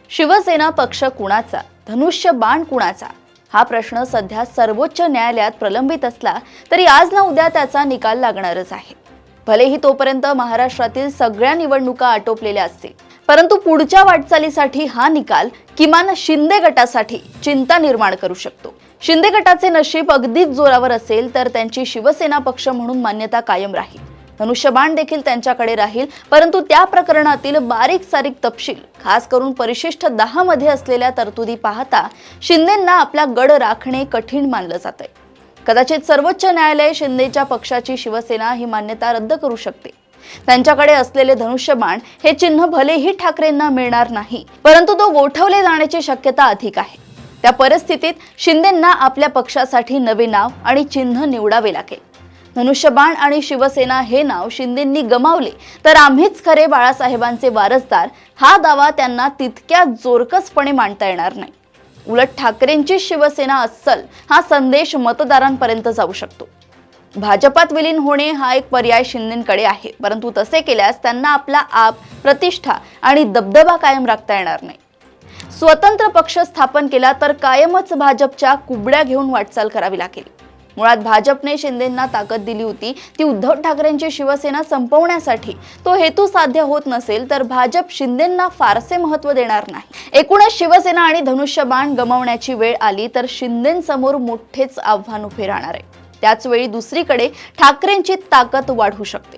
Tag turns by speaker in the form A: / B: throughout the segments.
A: शिवसेना पक्ष कुणाचा, धनुष्य बाण कुणाचा हा प्रश्न सध्या सर्वोच्च न्यायालयात प्रलंबित असला तरी आज ना उद्या त्याचा निकाल लागणारच आहे। भलेही तोपर्यंत महाराष्ट्रातील सगळ्या निवडणुका आटोपलेल्या असतील, परंतु पुढच्या वाटचालीसाठी हा निकाल किमान शिंदे गटासाठी चिंता निर्माण करू शकतो। शिंदे गटाचे नशीब अगदीच जोरावर असेल तर त्यांची शिवसेना पक्ष म्हणून मान्यता कायम राहील, धनुष्यबाण देखील त्यांच्याकडे राहील, परंतु त्या प्रकरणातील बारीक सारीक तपशील, खास करून परिशिष्ट 10 मध्ये असलेल्या तरतुदी पाहता शिंदेंना आपला गड राखणे कठीण मानलं जातंय। कदाचित सर्वोच्च न्यायालय शिंदेच्या पक्षाची शिवसेना ही मान्यता रद्द करू शकते। त्यांच्याकडे असलेले धनुष्यबाण हे चिन्ह भलेही ठाकरेंना मिळणार नाही, परंतु तो गोठवले जाण्याची शक्यता अधिक आहे। त्या परिस्थितीत शिंदेंना आपल्या पक्षासाठी नवे नाव आणि चिन्ह निवडावे लागेल। धनुष्यबाण आणि शिवसेना हे नाव शिंदेंनी गमावले तर आम्हीच खरे बाळासाहेबांचे वारसदार हा दावा त्यांना तितक्या जोरकसपणे मांडता येणार नाही। उलट ठाकरेंची शिवसेना अस्सल हा संदेश मतदारांपर्यंत जाऊ शकतो। भाजपात विलीन होणे हा एक पर्याय शिंदेंकडे आहे, परंतु तसे केल्यास त्यांना आपला आप, प्रतिष्ठा आणि दबदबा कायम राखता येणार नाही। स्वतंत्र पक्ष स्थापन केला तर कायमच भाजपच्या कुबड्या घेऊन वाटचाल करावी लागेल। मुळात भाजपने शिंदेंना ताकद दिली होती ती उद्धव ठाकरेंची शिवसेना संपवण्यासाठी। तो हेतू साध्य होत नसेल तर भाजप शिंदेंना फारसे महत्त्व देणार नाही। एकूणच शिवसेना आणि धनुष्यबाण गमावण्याची वेळ आली तर शिंदेंसमोर मोठेच आव्हान उभे राहणार आहे। त्याच वेळी दुसरीकडे ठाकरेंची ताकद वाढू शकते।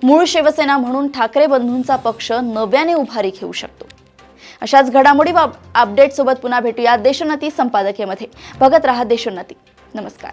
A: मूळ शिवसेना म्हणून ठाकरे बंधूंचा पक्ष नव्याने उभारी घेऊ शकतो। अशाच घडामोडी अपडेट सोबत पुन्हा भेटूया देशोन्नती संपादकीयमध्ये। बघत रहा देशोन्नती। नमस्कार।